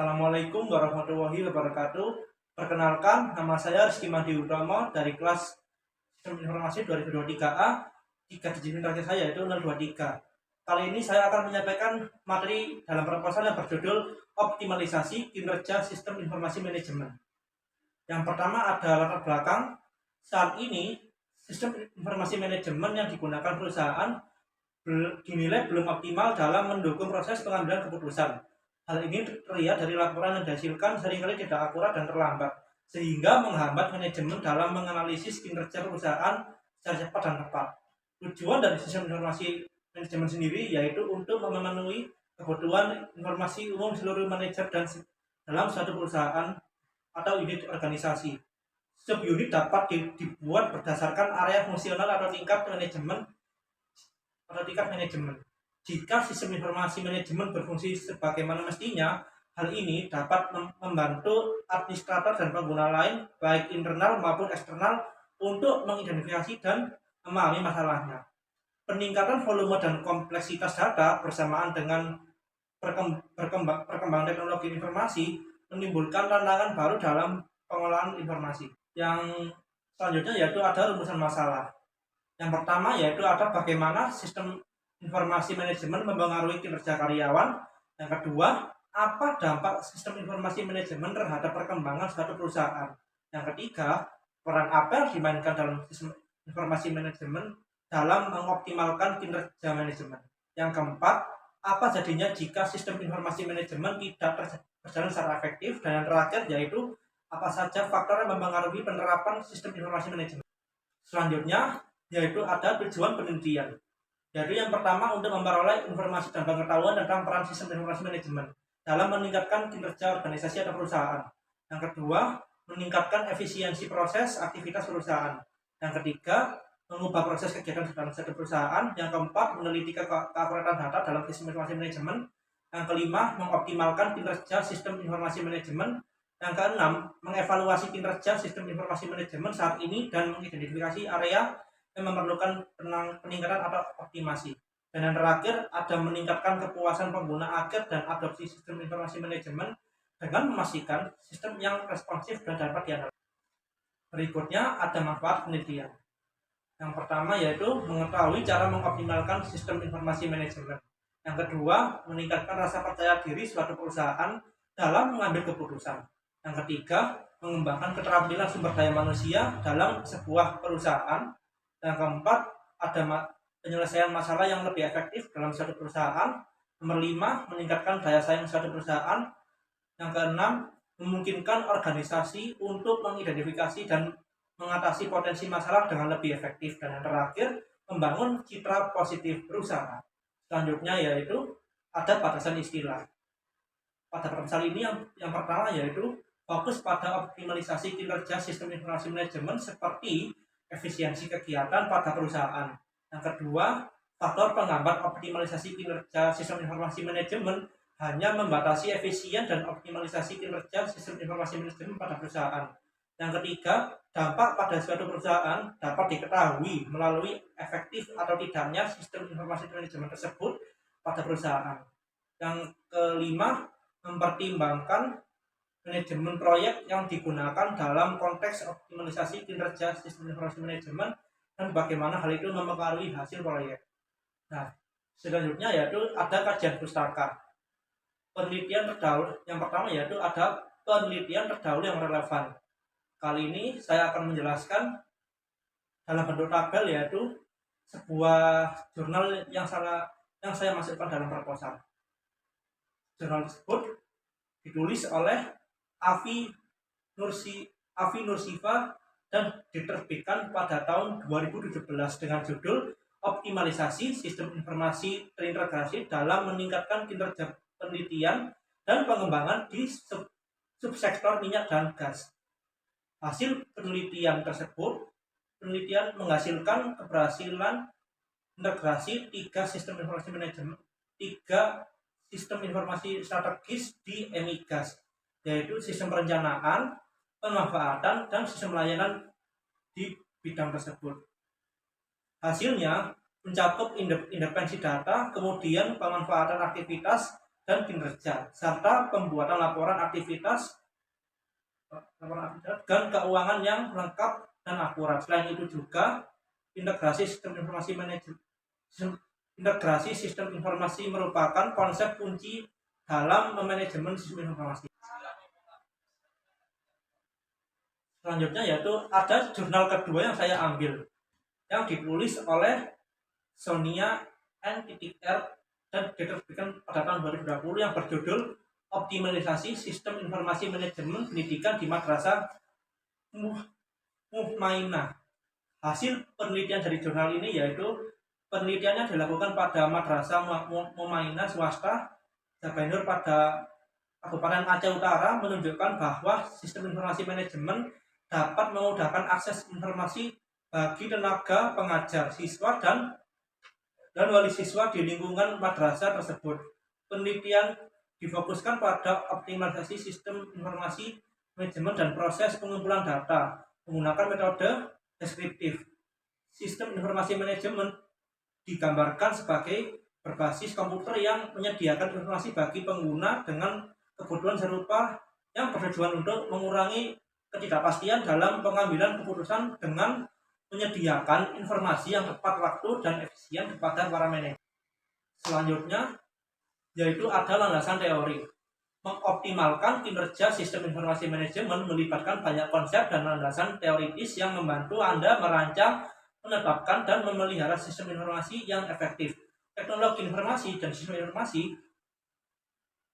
Assalamualaikum warahmatullahi wabarakatuh. Perkenalkan, nama saya Rizky Madi Utomo dari kelas Sistem Informasi 2023A. Jika digitalisasi terakhir saya yaitu 023. Kali ini saya akan menyampaikan materi dalam proposal yang berjudul Optimalisasi Kinerja Sistem Informasi Manajemen. Yang pertama ada latar belakang. Saat ini, sistem informasi manajemen yang digunakan perusahaan dinilai belum optimal dalam mendukung proses pengambilan keputusan. Hal ini terlihat dari laporan yang dihasilkan seringkali tidak akurat dan terlambat, sehingga menghambat manajemen dalam menganalisis kinerja perusahaan secara cepat dan tepat. Tujuan dari sistem informasi manajemen sendiri yaitu untuk memenuhi kebutuhan informasi umum seluruh manajer dan dalam suatu perusahaan atau unit organisasi. Sub-unit dapat dibuat berdasarkan area fungsional atau tingkat manajemen. Jika sistem informasi manajemen berfungsi sebagaimana mestinya, hal ini dapat membantu administrator dan pengguna lain, baik internal maupun eksternal, untuk mengidentifikasi dan memahami masalahnya. Peningkatan volume dan kompleksitas data bersamaan dengan perkembangan teknologi informasi menimbulkan tantangan baru dalam pengolahan informasi. Yang selanjutnya yaitu ada rumusan masalah. Yang pertama yaitu ada bagaimana sistem informasi manajemen mempengaruhi kinerja karyawan. Yang kedua, apa dampak sistem informasi manajemen terhadap perkembangan suatu perusahaan. Yang ketiga, peran apa yang dimainkan dalam sistem informasi manajemen dalam mengoptimalkan kinerja manajemen. Yang keempat, apa jadinya jika sistem informasi manajemen tidak berjalan secara efektif. Dan yang terakhir yaitu apa saja faktor yang mempengaruhi penerapan sistem informasi manajemen. Selanjutnya yaitu ada tujuan penelitian. Jadi yang pertama untuk memperoleh informasi dan pengetahuan tentang peran sistem informasi manajemen dalam meningkatkan kinerja organisasi atau perusahaan. Yang kedua, meningkatkan efisiensi proses aktivitas perusahaan. Yang ketiga, mengubah proses kegiatan dalam satu perusahaan. Yang keempat, meneliti keakuratan data dalam sistem informasi manajemen. Yang kelima, mengoptimalkan kinerja sistem informasi manajemen. Yang keenam, mengevaluasi kinerja sistem informasi manajemen saat ini dan mengidentifikasi area yang memerlukan peningkatan atau optimasi. Dan yang terakhir ada meningkatkan kepuasan pengguna akhir dan adopsi sistem informasi manajemen dengan memastikan sistem yang responsif dan dapat dianalisis. Berikutnya ada manfaat penelitian. Yang pertama yaitu mengetahui cara mengoptimalkan sistem informasi manajemen. Yang kedua, meningkatkan rasa percaya diri suatu perusahaan dalam mengambil keputusan. Yang ketiga, mengembangkan keterampilan sumber daya manusia dalam sebuah perusahaan. Yang keempat, ada penyelesaian masalah yang lebih efektif dalam suatu perusahaan. Nomor 5, meningkatkan daya saing suatu perusahaan. Yang keenam, memungkinkan organisasi untuk mengidentifikasi dan mengatasi potensi masalah dengan lebih efektif. Dan yang terakhir, membangun citra positif perusahaan. Selanjutnya yaitu ada batasan istilah. Pada proposal ini yang pertama yaitu fokus pada optimalisasi kinerja sistem informasi manajemen seperti efisiensi kegiatan pada perusahaan. Yang kedua, faktor penghambat optimalisasi kinerja sistem informasi manajemen hanya membatasi efisien dan optimalisasi kinerja sistem informasi manajemen pada perusahaan. Yang ketiga, dampak pada suatu perusahaan dapat diketahui melalui efektif atau tidaknya sistem informasi manajemen tersebut pada perusahaan. Yang kelima, mempertimbangkan manajemen proyek yang digunakan dalam konteks optimalisasi kinerja sistem informasi manajemen dan bagaimana hal itu mempengaruhi hasil proyek. Nah, selanjutnya yaitu ada kajian pustaka. Penelitian terdahulu yang pertama yaitu ada penelitian terdahulu yang relevan. Kali ini saya akan menjelaskan dalam bentuk tabel yaitu sebuah jurnal yang saya masukkan dalam proposal. Jurnal tersebut ditulis oleh Afi Nursifa dan diterbitkan pada tahun 2017 dengan judul Optimalisasi Sistem Informasi Terintegrasi dalam Meningkatkan Kinerja Penelitian dan Pengembangan di Subsektor Minyak dan Gas. Hasil penelitian tersebut, penelitian menghasilkan keberhasilan integrasi 3 sistem informasi manajemen, 3 sistem informasi strategis di emigas, yaitu sistem perencanaan, pemanfaatan, dan sistem layanan di bidang tersebut. Hasilnya mencakup independensi data, kemudian pemanfaatan aktivitas, dan kinerja, serta pembuatan laporan aktivitas dan keuangan yang lengkap dan akurat. Selain itu juga integrasi sistem informasi merupakan konsep kunci dalam manajemen sistem informasi. Selanjutnya yaitu ada jurnal kedua yang saya ambil, yang ditulis oleh Sonia N.R. dan diterbitkan pada tahun 2020 yang berjudul Optimalisasi Sistem Informasi Manajemen Pendidikan di Madrasah Muhmainah. Hasil penelitian dari jurnal ini yaitu penelitiannya dilakukan pada Madrasah Muhmainah swasta Jabainur pada Kabupaten Aceh Utara, menunjukkan bahwa sistem informasi manajemen dapat memudahkan akses informasi bagi tenaga pengajar, siswa dan wali siswa di lingkungan madrasah tersebut. Penelitian difokuskan pada optimalisasi sistem informasi manajemen dan proses pengumpulan data menggunakan metode deskriptif. Sistem informasi manajemen digambarkan sebagai berbasis komputer yang menyediakan informasi bagi pengguna dengan kebutuhan serupa yang bertujuan untuk mengurangi ketidakpastian dalam pengambilan keputusan dengan menyediakan informasi yang tepat waktu dan efisien kepada para manajer. Selanjutnya yaitu ada landasan teori. Mengoptimalkan kinerja sistem informasi manajemen melibatkan banyak konsep dan landasan teoritis yang membantu Anda merancang, menetapkan, dan memelihara sistem informasi yang efektif. Teknologi informasi dan sistem informasi.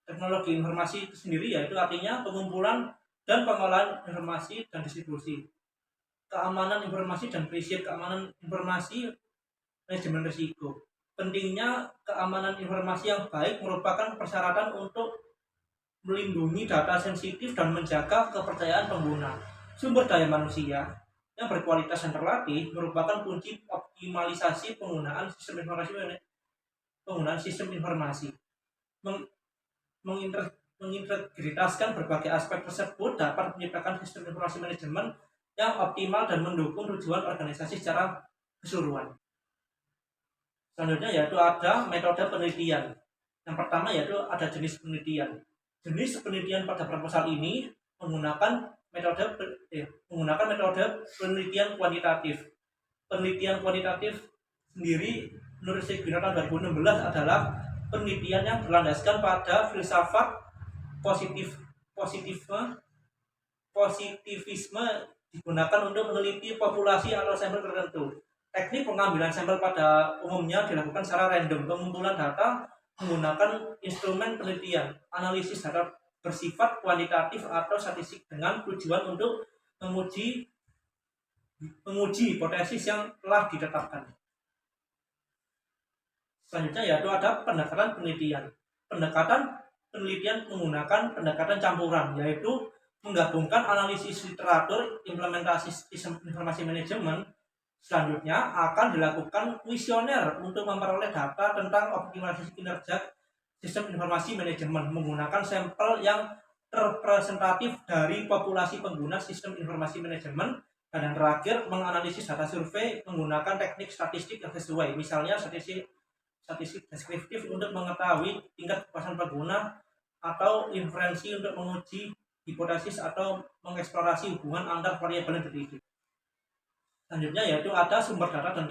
Teknologi informasi itu sendiri yaitu artinya pengumpulan dan pengolahan informasi dan distribusi, keamanan informasi dan prinsip keamanan informasi, manajemen risiko. Pentingnya keamanan informasi yang baik merupakan persyaratan untuk melindungi data sensitif dan menjaga kepercayaan pengguna. Sumber daya manusia yang berkualitas dan terlatih merupakan kunci optimalisasi penggunaan sistem informasi. Mengintegritaskan berbagai aspek tersebut dapat menciptakan sistem informasi manajemen yang optimal dan mendukung tujuan organisasi secara keseluruhan. Selanjutnya yaitu ada metode penelitian. Yang pertama yaitu ada jenis penelitian. Jenis penelitian pada proposal ini menggunakan metode penelitian kuantitatif. Penelitian kuantitatif sendiri menurut Sigwiner tahun 2016 adalah penelitian yang berlandaskan pada filsafat positivisme digunakan untuk meneliti populasi atau sampel tertentu. Teknik pengambilan sampel pada umumnya dilakukan secara random. Pengumpulan data menggunakan instrumen penelitian, analisis data bersifat kuantitatif atau statistik dengan tujuan untuk menguji hipotesis yang telah ditetapkan. Selanjutnya yaitu ada pendekatan penelitian. Pendekatan penelitian menggunakan pendekatan campuran, yaitu menggabungkan analisis literatur, implementasi sistem informasi manajemen. Selanjutnya akan dilakukan kuesioner untuk memperoleh data tentang optimalisasi kinerja sistem informasi manajemen menggunakan sampel yang representatif dari populasi pengguna sistem informasi manajemen. Dan yang terakhir, menganalisis data survei menggunakan teknik statistik yang sesuai, misalnya statistik deskriptif untuk mengetahui tingkat kepuasan pengguna atau inferensi untuk menguji hipotesis atau mengeksplorasi hubungan antar variabel yang dididik. Selanjutnya yaitu ada sumber data dan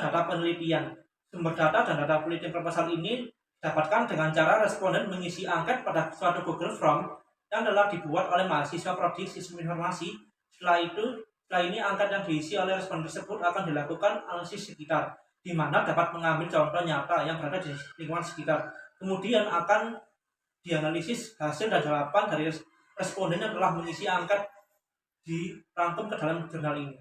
data penelitian. Sumber data dan data penelitian proposal ini didapatkan dengan cara responden mengisi angket pada suatu Google Form yang telah dibuat oleh mahasiswa prodi sistem informasi. Setelah ini angket yang diisi oleh responden tersebut akan dilakukan analisis sekitar, di mana dapat mengambil contoh nyata yang berada di lingkungan sekitar. Kemudian akan dianalisis hasil dan jawaban dari responden yang telah mengisi angket dirangkum ke dalam jurnal ini.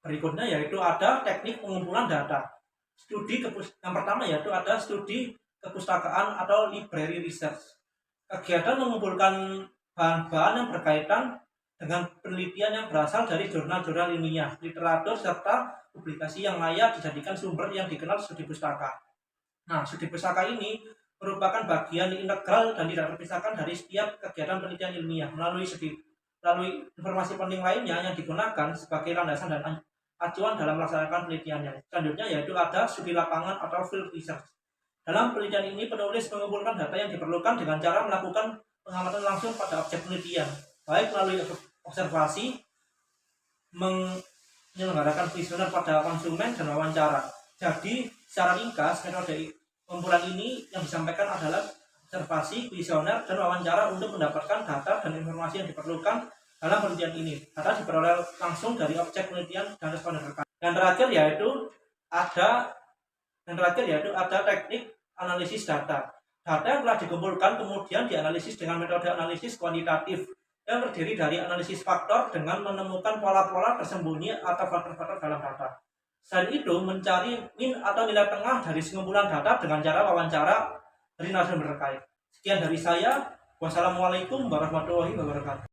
Berikutnya yaitu ada teknik pengumpulan data. Yang pertama yaitu ada studi kepustakaan atau library research. Kegiatan mengumpulkan bahan-bahan yang berkaitan dengan penelitian yang berasal dari jurnal-jurnal ilmiah, literatur, serta publikasi yang layak dijadikan sumber yang dikenal studi pustaka. Nah, studi pustaka ini merupakan bagian integral dan tidak terpisahkan dari setiap kegiatan penelitian ilmiah. Melalui informasi penting lainnya yang digunakan sebagai landasan dan acuan dalam melaksanakan penelitiannya. Selanjutnya yaitu ada studi lapangan atau field research. Dalam penelitian ini, penulis mengumpulkan data yang diperlukan dengan cara melakukan pengamatan langsung pada objek penelitian, baik melalui observasi, menyelenggarakan kuesioner pada konsumen, dan wawancara. Jadi, secara ringkas, metode pengumpulan ini yang disampaikan adalah observasi, kuesioner, dan wawancara untuk mendapatkan data dan informasi yang diperlukan dalam penelitian ini. Data diperoleh langsung dari objek penelitian dan responden rekan. Dan terakhir yaitu ada teknik analisis data. Data yang telah dikumpulkan kemudian dianalisis dengan metode analisis kuantitatif yang terdiri dari analisis faktor dengan menemukan pola-pola tersembunyi atau faktor-faktor dalam data. Selain itu, mencari min atau nilai tengah dari pengumpulan data dengan cara wawancara dari narasumber terkait. Sekian dari saya. Wassalamualaikum warahmatullahi wabarakatuh.